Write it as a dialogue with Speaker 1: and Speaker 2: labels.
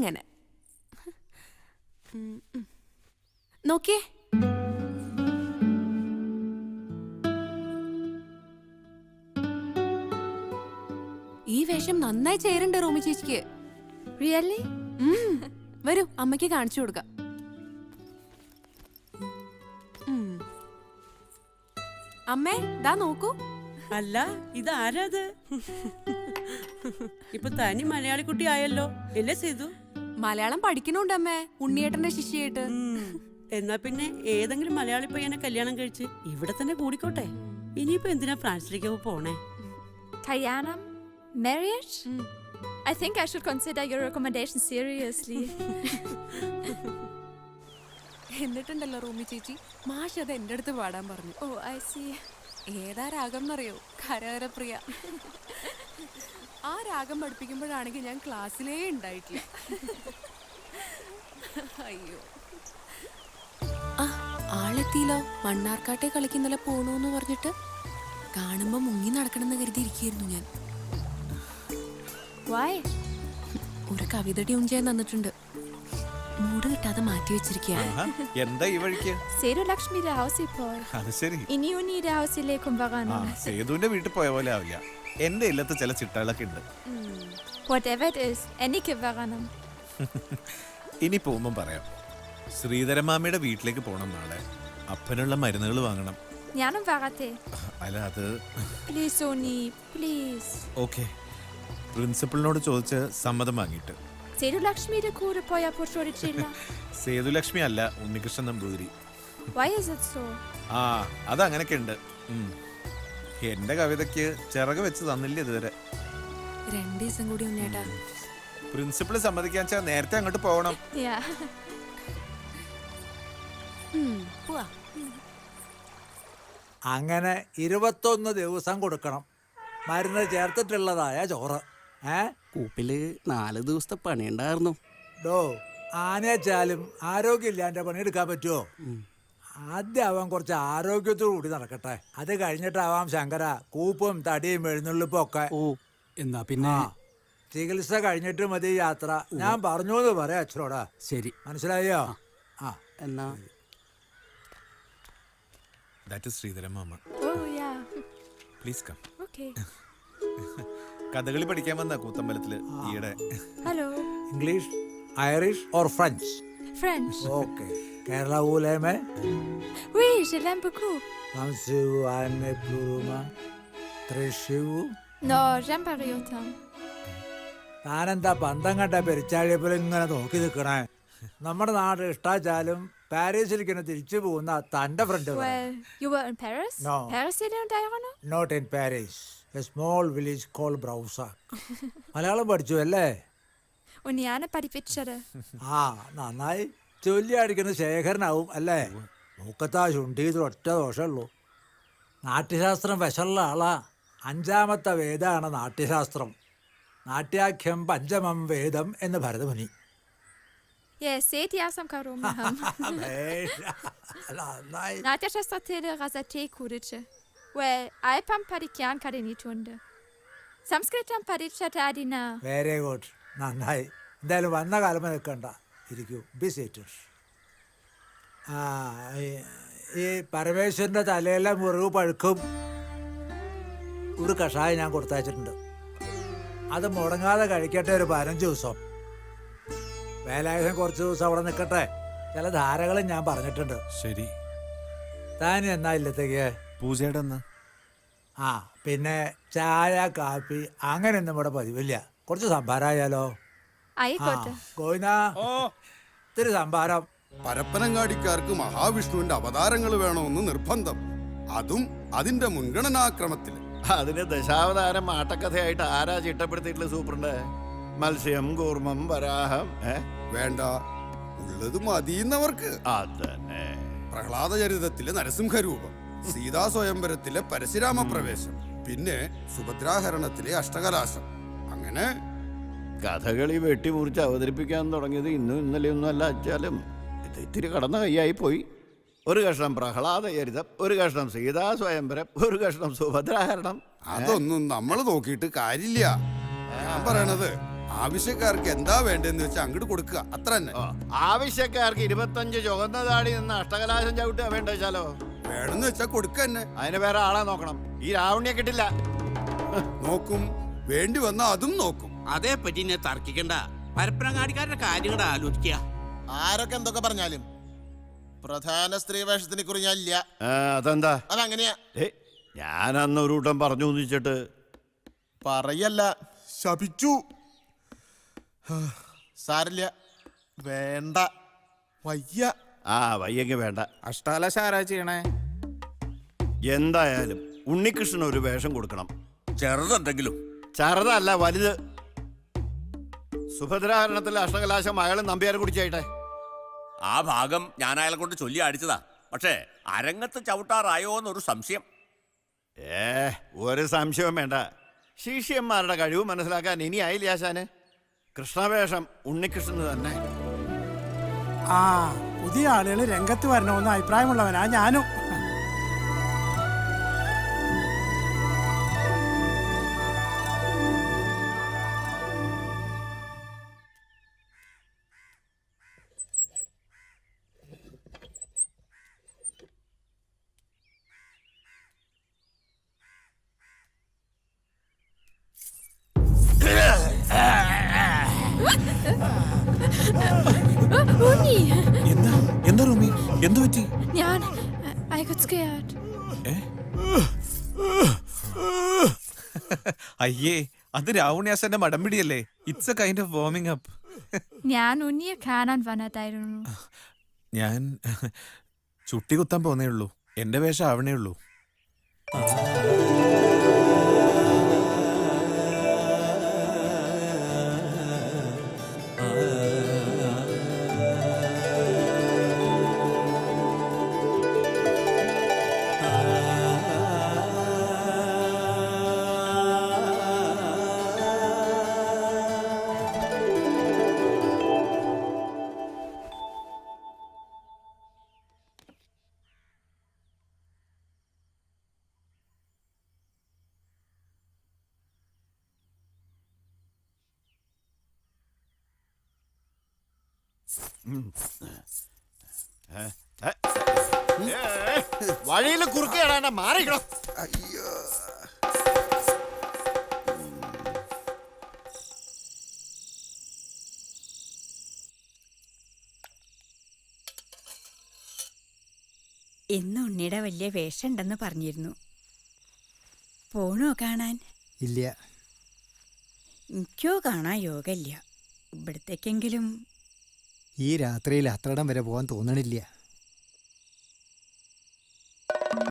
Speaker 1: അങ്ങനെ. നോക്കിയേ, ഈ വേഷം നന്നായി ചേരുന്നുണ്ട് റൂമി ചേച്ചിക്ക്.
Speaker 2: റിയലി?
Speaker 1: വരൂ, അമ്മയ്ക്ക് കാണിച്ചു കൊടുക്കാം. അമ്മേ, ദാ നോക്കൂ.
Speaker 3: അല്ല, ഇതാരാത്? ഇപ്പൊ തനി മലയാളി കുട്ടി ആയല്ലോ, അല്ലേ സേതു?
Speaker 1: മലയാളം പഠിക്കണുണ്ട് അമ്മേ, ഉണ്ണിയേട്ടന്റെ ശിഷ്യായിട്ട്.
Speaker 3: എന്നാ പിന്നെ ഏതെങ്കിലും മലയാളി പയ്യനെ കല്യാണം കഴിച്ച് ഇവിടെ തന്നെ കൂടിക്കോട്ടെ. ഇനിയിപ്പോ എന്തിനാ ഫ്രാൻസിലേക്ക് പോണേ?
Speaker 2: Kalyanam? Marriage? I think I should consider your recommendation seriously.
Speaker 1: എന്നിട്ടുണ്ടല്ലോ റൂമി ചേച്ചി, മാഷ് അത് എന്റെ അടുത്ത് പാടാൻ പറഞ്ഞു.
Speaker 2: Oh, I see.
Speaker 1: ഏതാ രാഗം എന്നറിയോ? കരകരപ്രിയ. ആ രാഗം പഠിപ്പിക്കുമ്പോഴാണെങ്കിൽ ഞാൻ ക്ലാസ്സിലേ ഉണ്ടായിട്ടില്ല. അയ്യോ, ആളെത്തിയില്ലോ. മണ്ണാർക്കാട്ടെ കളിക്കുന്നല്ല പോണൂന്ന് പറഞ്ഞിട്ട് കാണുമ്പോ മുങ്ങി നടക്കണമെന്ന് കരുതിയിരിക്കുന്നു ഞാൻ.
Speaker 2: Why?
Speaker 1: ഒരു കവിത ട്യൂൺ ചെയ്യാൻ തന്നിട്ടുണ്ട്. മൂട് കിട്ടാതെ മാറ്റി വെച്ചിരിക്കുകയാണ്.
Speaker 4: എന്താ ഈ വഴിക്ക്?
Speaker 2: Sedu Lakshmi de Hausi Paul.
Speaker 4: അത് ശരി.
Speaker 2: Ini uni de Hausi lekum varana.
Speaker 4: സേതുവിന്റെ വീട്ടിൽ പോയ പോലെ ആവില്ല. എന്റെ ഇല്ലത്ത് ചില ചിട്ടകളൊക്കെ ഉണ്ട്.
Speaker 2: Whatever it is, enike varanam.
Speaker 4: ഇനി പോകുമ്പം പറയാം. ശ്രീധരമാമയുടെ വീട്ടിലേക്ക് പോണം നാളെ. അപ്പനുള്ള മരുന്നുകൾ വാങ്ങണം.
Speaker 2: ഞാനും വരട്ടെ.
Speaker 4: അല്ല, അത്
Speaker 2: Please, Oni, please.
Speaker 4: ഓക്കെ. പ്രിൻസിപ്പളിനോട് ചോദിച്ച് സമ്മതം വാങ്ങിയിട്ട്.
Speaker 2: Sedu Lakshmi de കൂടെ പോയാ പൊട്ടോടിച്ചില്ല.
Speaker 4: സേതുലക്ഷ്മി അല്ല, Unnikrishnan Namboothiri.
Speaker 2: Why is it so?
Speaker 4: ആ, അതങ്ങനൊക്കെ ഉണ്ട്. എന്റെ കവിതയ്ക്ക് ചിറക് വെച്ച് തന്നില്ല ഇതുവരെ.
Speaker 1: 2 ദിവസം കൂടി ഉണ്ണേട്ടാ.
Speaker 4: പ്രിൻസിപ്പൾ സമ്മതിക്കാൻ വെച്ചാൽ നേരത്തെ അങ്ങോട്ട് പോകണം.
Speaker 2: Yeah.
Speaker 1: പോവാ.
Speaker 5: അങ്ങനെ 21 ദിവസം കൊടുക്കണം. മരുന്ന് ചേർത്തിട്ടുള്ളതായ ചോറ്.
Speaker 6: കൂപ്പില് 4 ദിവസത്തെ പണിയുണ്ടായിരുന്നു.
Speaker 5: ഡോ, ആനച്ചാലും ആരോഗ്യമില്ലാൻ്റെ പണിയെടുക്കാൻ പറ്റുമോ? ആദ്യം അവൻ കുറച്ച് ആരോഗ്യത്തോടു കൂടി നടക്കട്ടെ. അത് കഴിഞ്ഞിട്ടാവാം ശങ്കര കൂപ്പും തടിയും എഴുന്നള്ളിപ്പും ഒക്കെ.
Speaker 6: ഓ, എന്നാ പിന്നെ
Speaker 5: ചികിത്സ കഴിഞ്ഞിട്ട് മതി യാത്ര. ഞാൻ പറഞ്ഞു എന്ന് പറയാം അച്ഛനോടാ.
Speaker 6: ശരി,
Speaker 5: മനസ്സിലായോ? ആ,
Speaker 6: എന്നാ
Speaker 4: ദാറ്റ് ഈസ് ശ്രീധരമാമ.
Speaker 2: Oh, yeah.
Speaker 4: Please come.
Speaker 2: Okay.
Speaker 4: Kathakali പഠിക്കാൻ വന്ന കൂത്തമ്പലത്തില് ഈയിടെ.
Speaker 2: Hello.
Speaker 5: English, Irish or French?
Speaker 2: French.
Speaker 5: Okay. Kerala ഊലേമേ
Speaker 2: Oui, je l'aime beaucoup. No, j'aime pas autant.
Speaker 5: താനെന്താ പന്തം കണ്ട പെരിച്ചാഴിയപ്പോൾ ഇങ്ങനെ നോക്കി നിൽക്കണേ? നമ്മുടെ നാട് ഇഷ്ടാച്ചാലും പാരീസിലേക്ക് തിരിച്ചു പോകുന്ന തന്റെ front.
Speaker 2: Well, you were in Paris?
Speaker 5: No.
Speaker 2: Paris is in Diana?
Speaker 5: Not in Paris. A small village called Brausac. Malayalam പഠിച്ചു അല്ലേ?
Speaker 2: Und ഞാനെ പഠിപ്പിച്ചത്.
Speaker 5: ആ, നന്നായി. ചൊല്ലി അടിക്കുന്ന ശേഖരനാവും അല്ലേ? മൂക്കത്താ ശുണ്ഠീത് ഒറ്റ ദോഷമുള്ളൂ. നാട്യശാസ്ത്രം വശമുള്ള ആളാ. 5ാമത്തെ വേദമാണ് നാട്യശാസ്ത്രം. നാട്യാഖ്യം പഞ്ചമം വേദം എന്ന് Bharatamuni.
Speaker 2: Yes, seht ihr som karum ham. നാട്യശാസ്ത്രത്തിലെ റസത്തെ കുറിച്ച്. Well, അല്പം പഠിക്കാൻ കഴിഞ്ഞിട്ടുണ്ട്. സംസ്കൃതം പഠിച്ചതിന.
Speaker 5: വെരി ഗുഡ്, നന്നായി. എന്തായാലും വന്ന കാലം നിൽക്കണ്ട, ഇരിക്കൂ. Be seated. ആ, ഈ പരമേശ്വരൻ്റെ തലയിലെ മുറിവ് പഴുക്കും ഒരു കഷായം ഞാൻ കൊടുത്തയച്ചിട്ടുണ്ട്. അത് മുടങ്ങാതെ കഴിക്കട്ടെ ഒരു 15 ദിവസം. വേലായുധം കുറച്ച് ദിവസം അവിടെ നിൽക്കട്ടെ. ചില ധാരകളും ഞാൻ പറഞ്ഞിട്ടുണ്ട്.
Speaker 4: ശരി.
Speaker 5: താൻ എന്നാ ഇല്ലത്തേക്ക്?
Speaker 4: പൂജയുടെ എന്നാ?
Speaker 5: ആ, പിന്നെ ചായ കാപ്പി അങ്ങനെയൊന്നും ഇവിടെ പതിവില്ല. കുറച്ച് സംഭാരമായാലോ?
Speaker 2: ആയിക്കോട്ടെ.
Speaker 5: ഗോവിന്ദ, ഇത്തിരി സംഭാരം.
Speaker 7: പരപ്പനങ്ങാടിക്കാർക്ക് മഹാവിഷ്ണുവിന്റെ അവതാരങ്ങൾ വേണമെന്ന് നിർബന്ധം. അതും അതിന്റെ മുൻഗണനാക്രമത്തിൽ.
Speaker 8: അതിന് ദശാവതാരം ആട്ടക്കഥയായിട്ട് ആരാ ചിട്ടപ്പെടുത്തിയിട്ടുള്ള സൂപ്രണ്ട്? മത്സ്യം, കൂർമ്മം, വരാഹം.
Speaker 7: വേണ്ട, ഉള്ളത് മതിയുന്നവർക്ക്.
Speaker 8: അതന്നെ.
Speaker 7: പ്രഹ്ലാദ ചരിതത്തിലെ നരസിംഹരൂപം, സീതാ സ്വയംവരത്തിലെ പരശുരാമ പ്രവേശം, പിന്നെ സുഭദ്രാഹരണത്തിലെ അഷ്ടകലാശം. അങ്ങനെ
Speaker 8: കഥകളി വെട്ടിമുറിച്ച് അവതരിപ്പിക്കാൻ തുടങ്ങിയത് ഇന്നും ഇന്നലെയൊന്നും അല്ല. അച്ചാലും ഇത് ഇത്തിരി കടന്ന കൈയായി പോയി. ഒരു കഷ്ണം പ്രഹ്ലാദ ചരിതം, ഒരു കഷ്ണം സീതാ സ്വയംവരം, ഒരു കഷ്ണം സുഭദ്രാഹരണം.
Speaker 7: അതൊന്നും നമ്മൾ നോക്കിയിട്ട് കാര്യമില്ല. ഞാൻ പറയണത് ആവശ്യക്കാർക്ക് എന്താ വേണ്ടതെന്ന് വെച്ചാൽ അങ്ങോട്ട് കൊടുക്കുക അത്ര തന്നെ.
Speaker 8: ആവശ്യക്കാർക്ക് 25 ചുവന്ന താടി നിന്ന് അഷ്ടകലാശം ചവിട്ടുക വേണ്ട വെച്ചാലോ?
Speaker 7: വേണമെന്ന് വെച്ചാൽ കൊടുക്കുക തന്നെ.
Speaker 8: അതിന് വേറെ ആളെ നോക്കണം. ഈ രാവണ്യെ കിട്ടില്ല.
Speaker 7: നോക്കും, വേണ്ടി വന്നാൽ അതും നോക്കും.
Speaker 9: അതേപ്പറ്റി എന്നെ തർക്കിക്കണ്ട. പരപ്പനങ്ങാടിക്കാരുടെ കാര്യങ്ങൾ ആലോചിക്കുക.
Speaker 10: ആരൊക്കെ എന്തൊക്കെ പറഞ്ഞാലും പ്രധാന സ്ത്രീ വേഷത്തിനെ കുറിച്ച് ഞാൻ ഇല്ല.
Speaker 8: അതെന്താ?
Speaker 10: അതങ്ങനെയാ.
Speaker 8: ഞാൻ അന്ന് ഒരു കൂട്ടം പറഞ്ഞു എന്നിച്ചിട്ട്
Speaker 10: പറയല്ല, ശപിച്ചു. സാരില്ല, വേണ്ട, വയ്യ.
Speaker 8: വയ്യെങ്കിൽ വേണ്ട.
Speaker 10: അഷ്ടാലശ ആരാ ചെയ്യണേ?
Speaker 8: എന്തായാലും ഉണ്ണികൃഷ്ണൻ ഒരു വേഷം കൊടുക്കണം.
Speaker 9: ചെറുതെന്തെങ്കിലും.
Speaker 8: ചെറുതല്ല, വലുത്. സുഭദ്രാഹരണത്തിലെ അഷ്ടകലാശം അയാൾ നമ്പ്യാരെ കുടിച്ചായിട്ടെ.
Speaker 9: ആ ഭാഗം ഞാൻ അയാളെ കൊണ്ട് ചൊല്ലി അടിച്ചതാ. പക്ഷേ അരങ്ങത്ത് ചവിട്ടാറായോ എന്നൊരു സംശയം.
Speaker 8: ഒരു സംശയവും വേണ്ട. ശിഷ്യന്മാരുടെ കഴിവ് മനസ്സിലാക്കാൻ ഇനി ആയില്ല ആശാന്. കൃഷ്ണവേഷം ഉണ്ണികൃഷ്ണന് തന്നെ.
Speaker 6: പുതിയ ആളുകൾ രംഗത്ത് വരണമെന്ന് അഭിപ്രായമുള്ളവനാ ഞാനും.
Speaker 4: എന്താ റൂമി, എന്തു പറ്റി?
Speaker 2: I got scared.
Speaker 4: അയ്യേ, അത് രാവണ്യാസന്റെ മടമ്പിടിയല്ലേ. It's a kind of warming up.
Speaker 2: ഞാൻ ഉണ്ണിയെ കാണാൻ വന്നതായിരുന്നു.
Speaker 4: ഞാൻ ചുട്ടി കുത്താൻ പോന്നേ ഉള്ളൂ. എന്റെ വേഷം ആവണേ ഉള്ളൂ.
Speaker 8: വഴിയിൽ കുറുക്കുകയാണ്, മാറിക്കണം.
Speaker 7: അയ്യോ,
Speaker 11: ഇന്ന് ഉണ്ണിയുടെ വലിയ വേഷം ഉണ്ടെന്ന് പറഞ്ഞിരുന്നു. പോണോ കാണാൻ?
Speaker 6: ഇല്ല.
Speaker 11: എനിക്കോ കാണാൻ യോഗമില്ല. ഇവിടത്തേക്കെങ്കിലും
Speaker 6: ഈ രാത്രിയിൽ അത്രയിടം വരെ പോകാൻ തോന്നണില്ല.